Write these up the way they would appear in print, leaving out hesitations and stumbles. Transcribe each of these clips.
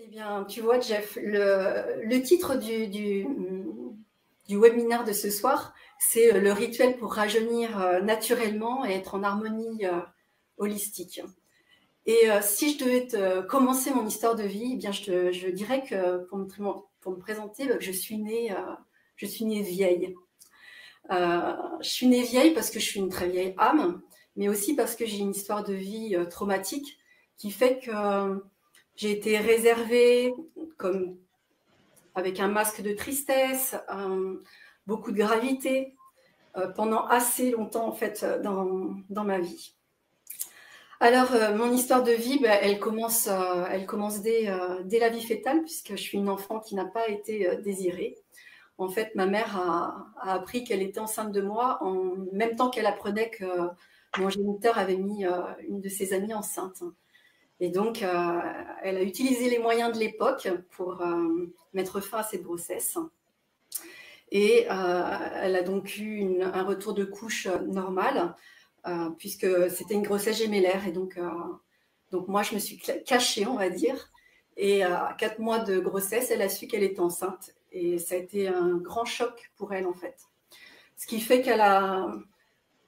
Eh bien, tu vois, Jeff, le titre du webinaire de ce soir, c'est le rituel pour rajeunir naturellement et être en harmonie holistique. Et si je devais commencer mon histoire de vie, eh bien, je dirais que pour me présenter, je suis née vieille. Je suis née vieille parce que je suis une très vieille âme, mais aussi parce que j'ai une histoire de vie traumatique qui fait que j'ai été réservée comme avec un masque de tristesse, beaucoup de gravité pendant assez longtemps en fait dans ma vie. Alors mon histoire de vie, elle commence dès la vie fétale puisque je suis une enfant qui n'a pas été désirée. En fait, ma mère a appris qu'elle était enceinte de moi en même temps qu'elle apprenait que mon géniteur avait mis une de ses amies enceinte. Et donc, elle a utilisé les moyens de l'époque pour mettre fin à cette grossesse. Et elle a donc eu un retour de couche normal, puisque c'était une grossesse gémellaire. Et donc moi, je me suis cachée, on va dire. Et à 4 mois de grossesse, elle a su qu'elle était enceinte. Et ça a été un grand choc pour elle, en fait. Ce qui fait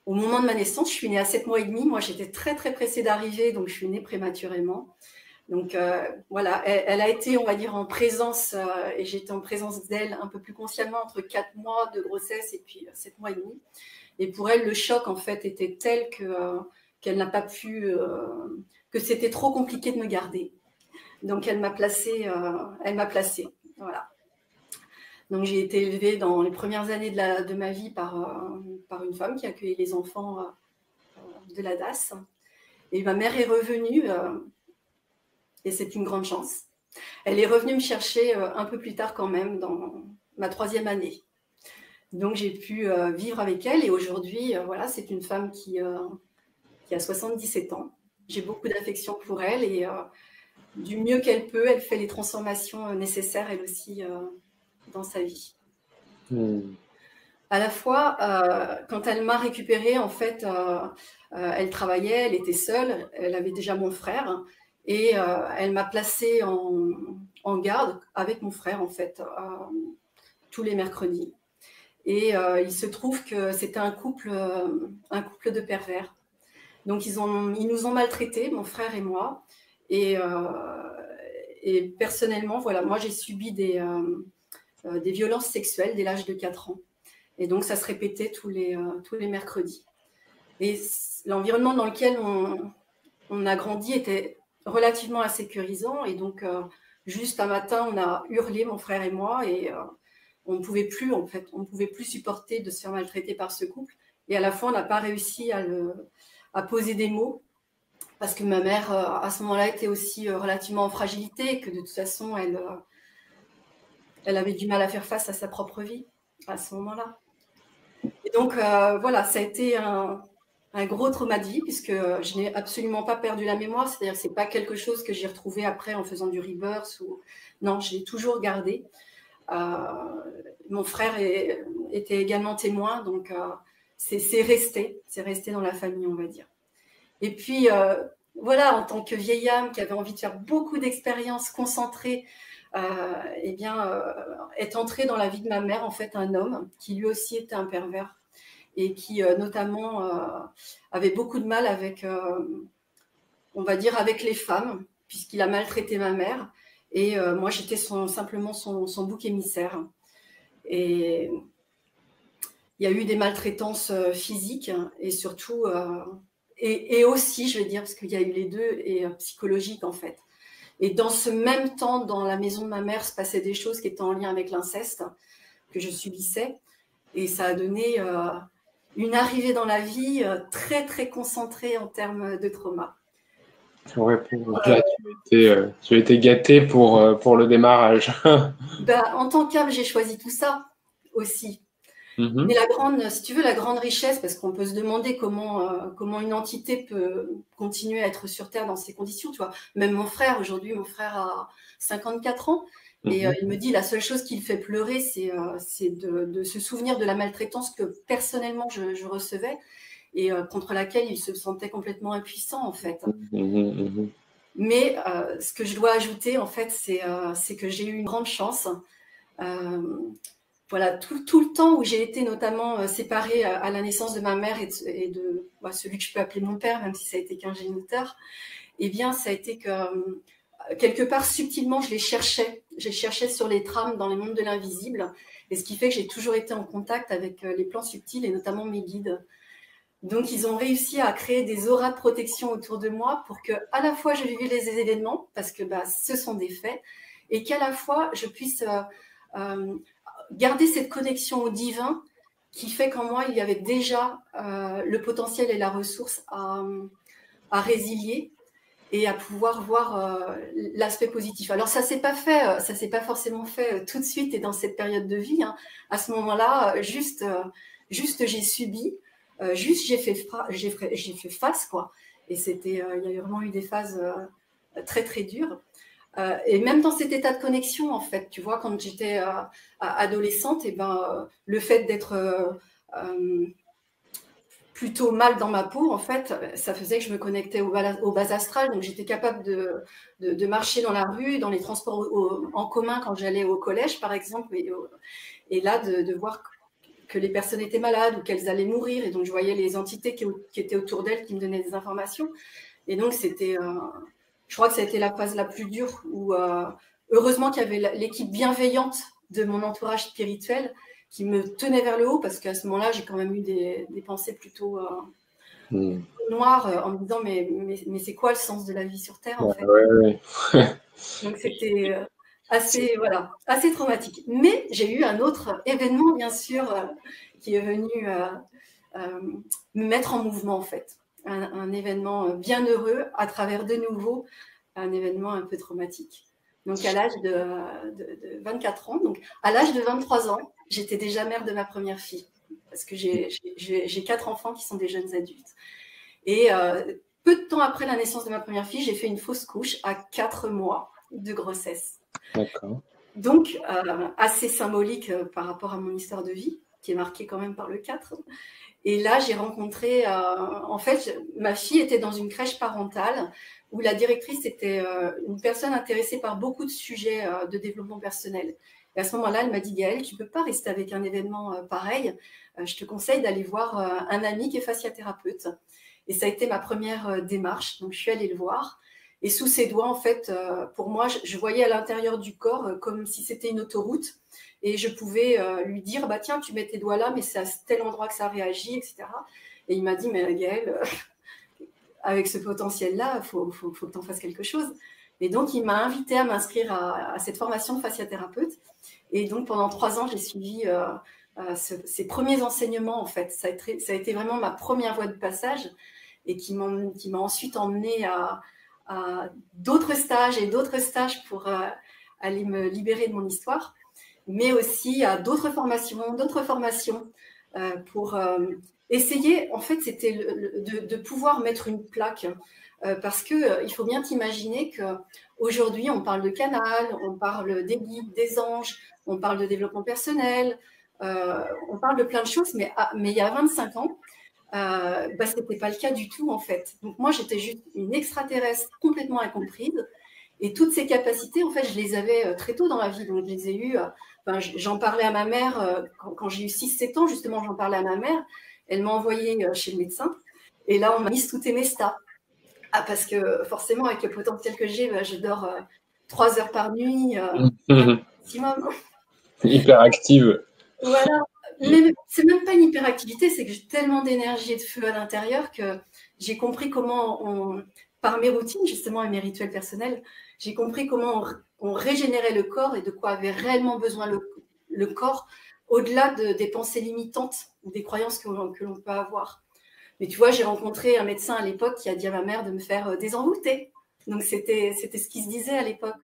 au moment de ma naissance, je suis née à 7 mois et demi. Moi, j'étais très, très pressée d'arriver, donc je suis née prématurément. Donc voilà, elle a été, on va dire, en présence, et j'étais en présence d'elle un peu plus consciemment entre 4 mois de grossesse et puis 7 mois et demi. Et pour elle, le choc, en fait, était tel qu'elle n'a pas pu, que c'était trop compliqué de me garder. Donc elle m'a placée, voilà. Donc j'ai été élevée dans les premières années de ma vie par une femme qui accueillait les enfants de la DAS. Et ma mère est revenue, et c'est une grande chance. Elle est revenue me chercher un peu plus tard quand même, dans ma 3e année. Donc j'ai pu vivre avec elle et aujourd'hui, voilà, c'est une femme qui a 77 ans. J'ai beaucoup d'affection pour elle et du mieux qu'elle peut, elle fait les transformations nécessaires elle aussi dans sa vie. À la fois, quand elle m'a récupérée, en fait, elle travaillait, elle était seule, elle avait déjà mon frère et elle m'a placée en garde avec mon frère, en fait, tous les mercredis. Et il se trouve que c'était un couple de pervers. Donc ils nous ont maltraités, mon frère et moi. Et personnellement, voilà, moi j'ai subi des violences sexuelles dès l'âge de 4 ans. Et donc ça se répétait tous les mercredis. Et l'environnement dans lequel on a grandi était relativement insécurisant. Et donc juste un matin, on a hurlé, mon frère et moi, et on ne pouvait plus, en fait, on ne pouvait plus supporter de se faire maltraiter par ce couple. Et à la fois, on n'a pas réussi à poser des mots, parce que ma mère, à ce moment-là, était aussi relativement en fragilité, et que de toute façon, elle avait du mal à faire face à sa propre vie à ce moment-là. Et donc, voilà, ça a été un gros trauma de vie, puisque je n'ai absolument pas perdu la mémoire. C'est-à-dire que ce n'est pas quelque chose que j'ai retrouvé après en faisant du rebirth. Non, je l'ai toujours gardé. Mon frère était également témoin, donc c'est resté dans la famille, on va dire. Et puis, voilà, en tant que vieille âme qui avait envie de faire beaucoup d'expériences concentrées, eh bien, est entré dans la vie de ma mère, en fait, un homme qui lui aussi était un pervers et qui, notamment, avait beaucoup de mal avec, on va dire, avec les femmes, puisqu'il a maltraité ma mère. Et moi, j'étais simplement son bouc émissaire. Et il y a eu des maltraitances physiques et surtout, et aussi, je vais dire, parce qu'il y a eu les deux, et psychologiques, en fait. Et dans ce même temps, dans la maison de ma mère, se passaient des choses qui étaient en lien avec l'inceste que je subissais. Et ça a donné une arrivée dans la vie très, très concentrée en termes de trauma. Ouais, donc là, tu as été gâtée pour le démarrage. En tant qu'âme, j'ai choisi tout ça aussi. Mais si tu veux, la grande richesse, parce qu'on peut se demander comment une entité peut continuer à être sur Terre dans ces conditions, tu vois. Même mon frère, aujourd'hui, mon frère a 54 ans, et il me dit la seule chose qui le fait pleurer, c'est de se souvenir de la maltraitance que personnellement je recevais et contre laquelle il se sentait complètement impuissant, en fait. Mais ce que je dois ajouter, en fait, c'est que j'ai eu une grande chance. Voilà, tout le temps où j'ai été notamment séparée à la naissance de ma mère et de celui que je peux appeler mon père, même si ça a été qu'un géniteur, eh bien, ça a été que quelque part, subtilement, je les cherchais. Je les cherchais sur les trames dans les mondes de l'invisible. Et ce qui fait que j'ai toujours été en contact avec les plans subtils et notamment mes guides. Donc, ils ont réussi à créer des auras de protection autour de moi pour que, à la fois, je vive les événements, parce que ce sont des faits, et qu'à la fois, je puisse garder cette connexion au divin qui fait qu'en moi, il y avait déjà le potentiel et la ressource à résilier et à pouvoir voir l'aspect positif. Alors, ça s'est pas forcément fait tout de suite et dans cette période de vie. Hein. À ce moment-là, juste j'ai subi. Juste, j'ai fait face, quoi. Et il y a vraiment eu des phases très, très dures. Et même dans cet état de connexion, en fait, tu vois, quand j'étais adolescente, et le fait d'être plutôt mal dans ma peau, en fait, ça faisait que je me connectais au bas astral. Donc, j'étais capable de marcher dans la rue, dans les transports en commun quand j'allais au collège, par exemple, et là, de voir que les personnes étaient malades ou qu'elles allaient mourir. Et donc, je voyais les entités qui étaient autour d'elles qui me donnaient des informations. Et donc, je crois que ça a été la phase la plus dure où, heureusement qu'il y avait l'équipe bienveillante de mon entourage spirituel qui me tenait vers le haut, parce qu'à ce moment-là, j'ai quand même eu des pensées plutôt noires en me disant mais c'est quoi le sens de la vie sur Terre, en fait. Donc, c'était assez traumatique. Mais j'ai eu un autre événement, bien sûr, qui est venu me mettre en mouvement, en fait. Un événement bien heureux, à travers de nouveau un événement un peu traumatique. Donc, à l'âge de 24 ans, donc à l'âge de 23 ans, j'étais déjà mère de ma première fille, parce que j'ai 4 enfants qui sont des jeunes adultes. Et peu de temps après la naissance de ma première fille, j'ai fait une fausse couche à 4 mois de grossesse. D'accord. Donc, assez symbolique par rapport à mon histoire de vie, qui est marquée quand même par le 4. Et là, j'ai rencontré, en fait, ma fille était dans une crèche parentale où la directrice était une personne intéressée par beaucoup de sujets de développement personnel. Et à ce moment-là, elle m'a dit, Gaëlle, tu ne peux pas rester avec un événement pareil. Je te conseille d'aller voir un ami qui est fasciathérapeute. Et ça a été ma première démarche. Donc, je suis allée le voir. Et sous ses doigts, en fait, pour moi, je voyais à l'intérieur du corps comme si c'était une autoroute. Et je pouvais lui dire, tiens, tu mets tes doigts là, mais c'est à tel endroit que ça réagit, etc. Et il m'a dit, mais Gaëlle, avec ce potentiel-là, il faut que tu en fasses quelque chose. Et donc, il m'a invitée à m'inscrire à cette formation de fasciathérapeute. Et donc, pendant 3 ans, j'ai suivi ces premiers enseignements, en fait. Ça a été vraiment ma première voie de passage et qui m'a ensuite emmenée à d'autres stages et d'autres stages pour aller me libérer de mon histoire, mais aussi à d'autres formations pour essayer, en fait, c'était de pouvoir mettre une plaque, parce que il faut bien t'imaginer qu'aujourd'hui, on parle de canal, on parle des guides, des anges, on parle de développement personnel, on parle de plein de choses, mais il y a 25 ans, ce n'était pas le cas du tout, en fait. Donc moi, j'étais juste une extraterrestre complètement incomprise. Et toutes ces capacités, en fait, je les avais très tôt dans la vie. Donc, je les ai eues. J'en parlais à ma mère quand j'ai eu 6-7 ans, justement, j'en parlais à ma mère. Elle m'a envoyée chez le médecin. Et là, on m'a mis sous Temesta. Parce que forcément, avec le potentiel que j'ai, je dors 3 heures par nuit, maximum. Hyper active. Voilà. Mais c'est même pas une hyperactivité, c'est que j'ai tellement d'énergie et de feu à l'intérieur que j'ai compris comment par mes routines justement et mes rituels personnels, j'ai compris comment on régénérait le corps et de quoi avait réellement besoin le corps au-delà des pensées limitantes ou des croyances que l'on peut avoir. Mais tu vois, j'ai rencontré un médecin à l'époque qui a dit à ma mère de me faire désenvoûter. Donc c'était ce qui se disait à l'époque.